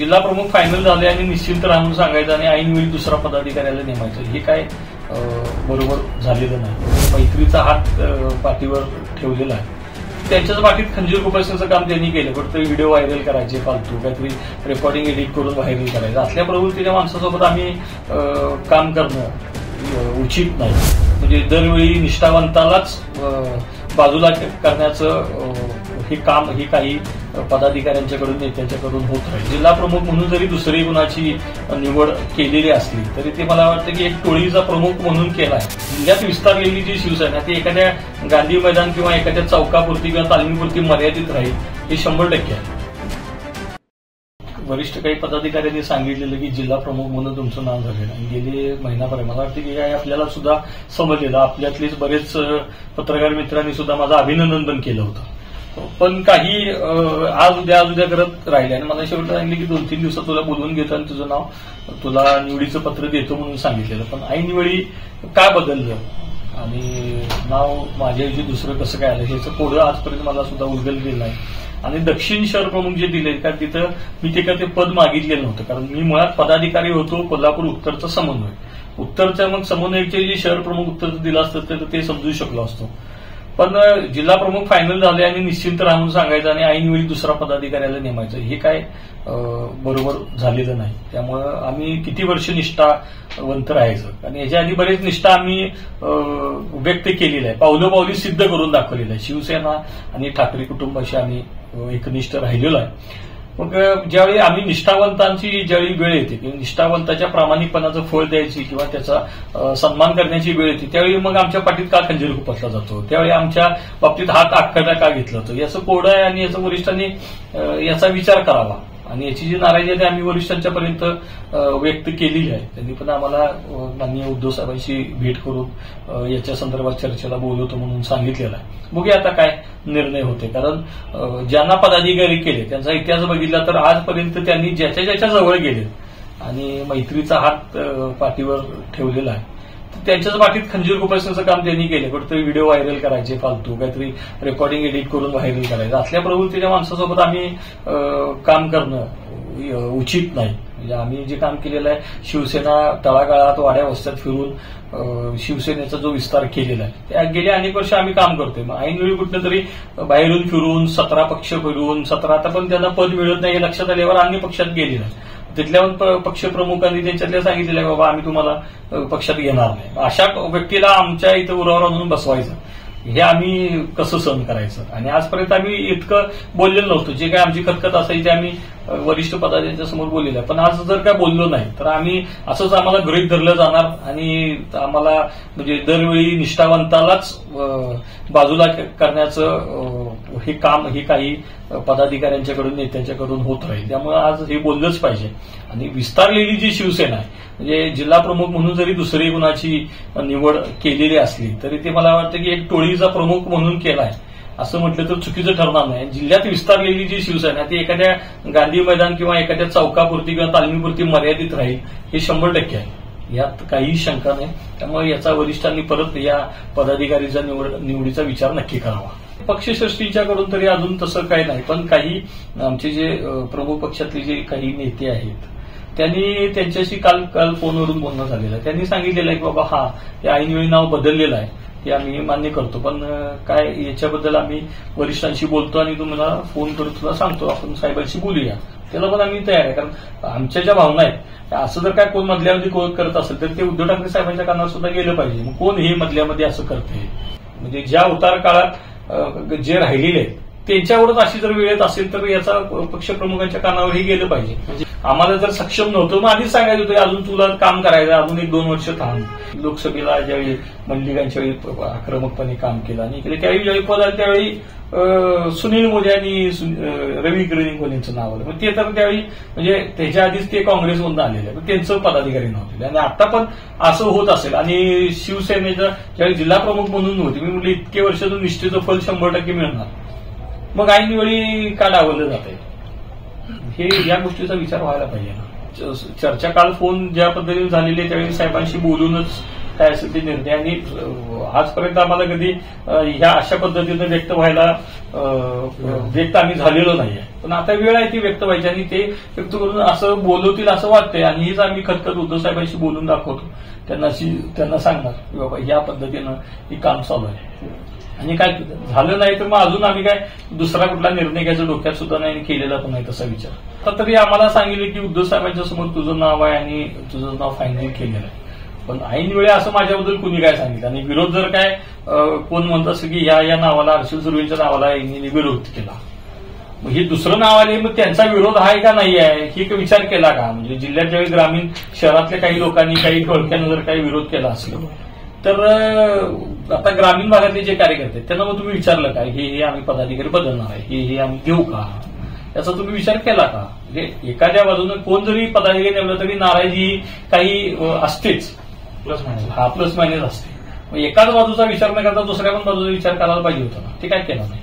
जिल्हा प्रमुख फायनल झाले आणि निश्चिंत राहून सांगायचं आणि ऐनवेळी दुसरा पदाधिकाऱ्याला नेमायचं हे काय बरोबर झालेलं नाही. मैत्रीचा हात पाठीवर ठेवलेला आहे. त्यांच्याच पाठीत खंजीर खुपसण्याचं काम त्यांनी केलं. फक्त व्हिडिओ व्हायरल करायचे, फालतू काहीतरी रेकॉर्डिंग एडिट करून व्हायरल करायचं. असल्या प्रवृत्तीच्या माणसासोबत आम्ही काम करणं उचित नाही. म्हणजे दरवेळी निष्ठावंतालाच बाजूला करण्याचं हे काम हे काही पदाधिकाऱ्यांच्याकडून नेत्यांच्याकडून होत राहील. जिल्हा प्रमुख म्हणून जरी दुसरी कुणाची निवड केलेली असली तरी ते मला वाटतं की एक टोळीचा प्रमुख म्हणून केला आहे. जिल्ह्यात विस्तारलेली जी शिवसेना ती एखाद्या गांधी मैदान किंवा एखाद्या चौकापुरती किंवा तालमीपुरती मर्यादित राहील हे 100% आहे. वरिष्ठ काही पदाधिकाऱ्यांनी सांगितलेलं की जिल्हा प्रमुख म्हणून तुमचं नाव झालेलं आहे. गेले महिनाभर मला वाटतं की काय आपल्याला सुद्धा समजलेलं. आपल्यातलेच बरेच पत्रकार मित्रांनी सुद्धा माझं अभिनंदन पण केलं होतं. पण काही आज उद्या करत राहिले आणि मला शेवटी सांगितलं की 2-3 दिवसात तुला बोलवून घेतो आणि तुझं नाव तुला निवडीचं पत्र देतो म्हणून सांगितलेलं. पण ऐनवेळी काय बदललं आणि नाव माझ्याऐवजी दुसरं कसं काय आलं ह्याचं पुढं आजपर्यंत मला सुद्धा उलगडलेलं नाही. आणि दक्षिण शहर प्रमुख जे दिले कारण तिथं मी ते पद मागितलेलं नव्हतं. कारण मी मुळात पदाधिकारी होतो कोल्हापूर उत्तरचा समन्वय. उत्तरच्या मग समन्वयचे जे शहर प्रमुख उत्तरचं दिलं असतं तर ते समजू शकलो असतो. पण जिल्हा प्रमुख फायनल झाले आणि निश्चिंत राहून सांगायचं आणि ऐनवेळी दुसरा पदाधिकाऱ्याला नेमायचं हे काय बरोबर झालेलं नाही. त्यामुळं आम्ही किती वर्ष निष्ठावंत राहायचं आणि याच्या आधी बरेच निष्ठा आम्ही व्यक्त केलेली आहे. पावलोपावली सिद्ध करून दाखवलेलं आहे. शिवसेना आणि ठाकरे कुटुंबाशी आम्ही एकनिष्ठ राहिलेलो आहे. मग ज्यावेळी आम्ही निष्ठावंतांची ज्यावेळी वेळ येते किंवा निष्ठावंताच्या प्रामाणिकपणाचं फळ द्यायची किंवा त्याचा सन्मान करण्याची वेळ येते त्यावेळी मग आमच्या पाठीत का खंजीर खुपसला जातो, त्यावेळी आमच्या बाबतीत हात आखडा का घेतला जातो याचं कोड आहे आणि याचं वरिष्ठांनी याचा विचार करावा. आणि याची जी नाराजी आहे ती आम्ही वरिष्ठांच्यापर्यंत व्यक्त केलेली आहे. त्यांनी पण आम्हाला माननीय उद्धव साहेबांशी भेट करून याच्या संदर्भात चर्चेला बोलवतो म्हणून सांगितलेलं आहे. बघूया आता काय निर्णय होते. कारण ज्यांना पदाधिकारी केले त्यांचा इतिहास बघितला तर आजपर्यंत त्यांनी ज्याच्या जवळ गेले आणि मैत्रीचा हात पाठीवर ठेवलेला आहे. त्यांच्याच पाठीत खंजीर खुपसण्याचं काम त्यांनी केलं. फक्त व्हिडिओ व्हायरल करायचे, फालतू काहीतरी रेकॉर्डिंग एडिट करून व्हायरल करायचं. असल्या प्रवृत्तीच्या माणसासोबत आम्ही काम करणं उचित नाही. म्हणजे आम्ही जे काम केलेलं आहे शिवसेना तळागाळात वाड्या वस्त्यात फिरून शिवसेनेचा जो विस्तार केलेला आहे त्या गेले अनेक वर्ष आम्ही काम करतोय. मग ऐनवेळी कुठलं तरी बाहेरून फिरून 17 पक्ष फिरून 17 आता पण त्यांना पद मिळत नाही हे लक्षात आल्यावर अन्य पक्षात गेलेलं आहे. तिथल्या पक्षप्रमुखांनी त्यांच्यातल्या सांगितलेलं आहे बाबा आम्ही तुम्हाला पक्षात घेणार नाही. अशा व्यक्तीला आमच्या इथं उरावर आणून बसवायचं हे आम्ही कसं सहन करायचं. आणि आजपर्यंत आम्ही इतकं बोललेलो नव्हतो. जे काय आमची खतखत असायची आम्ही वरिष्ठ पदाधिकाऱ्यांच्या समोर बोललेलं आहे. पण आज जर काय बोललो नाही तर आम्ही असंच आम्हाला गृहीत धरलं जाणार आणि आम्हाला म्हणजे दरवेळी निष्ठावंतालाच बाजूला करण्याचं हे काम हे काही पदाधिकाऱ्यांच्याकडून नेत्यांच्याकडून होत राहील. त्यामुळे आज हे बोललंच पाहिजे. आणि विस्तारलेली जी शिवसेना आहे म्हणजे जिल्हा प्रमुख म्हणून जरी दुसरी कुणाची निवड केलेली असली तरी ते मला वाटतं की एक टोळीचा प्रमुख म्हणून केला आहे असं म्हटलं तर चुकीचं ठरणार नाही. जिल्ह्यात विस्तारलेली जी शिवसेना ती एखाद्या गांधी मैदान किंवा एखाद्या चौकापुरती किंवा तालमीपुरती मर्यादित राहील हे 100% आहे. यात काही शंका नाही. त्यामुळे याचा वरिष्ठांनी परत या पदाधिकारीचा निवडीचा विचार नक्की करावा. पक्षश्रेष्ठींच्याकडून तरी अजून तसं काही नाही. पण काही आमचे जे प्रमुख पक्षातले जे काही नेते आहेत त्यांनी त्यांच्याशी काल फोनवरून बोलणं झालेलं आहे. त्यांनी सांगितलेलं आहे की बाबा हा हे ऐनवेळी नाव बदललेलं आहे हे आम्ही मान्य करतो. पण काय याच्याबद्दल आम्ही वरिष्ठांशी बोलतो आणि तुम्हाला फोन करून तुला सांगतो आपण साहेबांशी बोलूया. त्याला पण आम्ही तयार आहे. कारण आमच्या ज्या भावना आहेत असं जर काय कोण मधल्यामध्ये कोण करत असेल तर ते उद्धव ठाकरे साहेबांच्या कानावर सुद्धा गेलं पाहिजे. मग कोण हे मधल्यामध्ये असं करते म्हणजे ज्या उतार काळात जे राहिलेले आहेत त्यांच्यावरच अशी जर वेळ येत असेल तर याचा पक्षप्रमुखांच्या कानावरही गेलं पाहिजे. म्हणजे आम्हाला जर सक्षम नव्हतं मग आधीच सांगायचं होतं अजून तुला काम करायचं अजून 1-2 वर्ष थांब. लोकसभेला ज्यावेळी मंडलिकांच्या वेळी आक्रमकपणे काम केलं आणि इकडे त्यावेळी ज्यावेळी पद आलं त्यावेळी सुनील मोदी आणि रवी किरणींचं नाव आलं. मग ते तर त्यावेळी म्हणजे त्याच्या आधीच ते काँग्रेसमधून आलेले आहे त्यांचं पदाधिकारी नव्हते. आणि आता पण असं होत असेल आणि शिवसेनेचं ज्यावेळी जिल्हा प्रमुख म्हणून होते मी म्हटलं इतके वर्ष निष्ठेचं फल 100% मिळणार. मग ऐनवेळी का डावललं जात आहे हे या गोष्टीचा विचार व्हायला पाहिजे ना. चर्चा काल फोन ज्या पद्धतीने झालेली आहे त्यावेळी साहेबांशी बोलूनच काय असेल ते निर्णय, आणि आजपर्यंत आम्हाला कधी ह्या अशा पद्धतीनं व्यक्त व्हायला व्यक्त आम्ही झालेलो नाहीये. पण आता वेळ आहे ती व्यक्त व्हायची, आणि ते व्यक्त करून असं बोलवतील असं वाटतंय, आणि हीच आम्ही खतखत उद्धव साहेबांशी बोलून दाखवतो. त्यांना सांगणार की बाबा या पद्धतीनं ही काम चालू आहे, आणि काय झालं नाही तर मग अजून आम्ही काय दुसरा कुठला निर्णय घ्यायचा डोक्यात सुद्धा नाही, केलेला पण नाही तसा विचार. आता तरी आम्हाला सांगितलं की उद्धव साहेबांच्या समोर तुझं नाव आहे आणि तुझं नाव फायनल केलेलं आहे. पण ऐन वेळे असं माझ्याबद्दल कुणी काय सांगितलं, आणि विरोध जर काय कोण म्हणत असं की या नावाला, हर्षल सुर्वेच्या नावाला यांनी विरोध केला, मग हे दुसरं नाव आले, मग त्यांचा विरोध आहे का नाही आहे ही विचार केला का? म्हणजे जिल्ह्यात ज्यावेळी ग्रामीण शहरातल्या काही लोकांनी काही टोळक्यानं जर काही विरोध केला असेल तर आता ग्रामीण भागातले जे कार्यकर्ते आहेत त्यांना मग तुम्ही विचारलं का हे आम्ही पदाधिकारी बदलणार आहे, हे आम्ही घेऊ का, याचा तुम्ही विचार केला का? म्हणजे एखाद्या बाजूने कोण जरी पदाधिकारी नेमलं तरी नाराजी काही असतेच, प्लस मायनस असते. मग एकाच बाजूचा विचार न करता दुसऱ्या पण बाजूचा विचार करायला पाहिजे होता ना, ते काय केला नाही.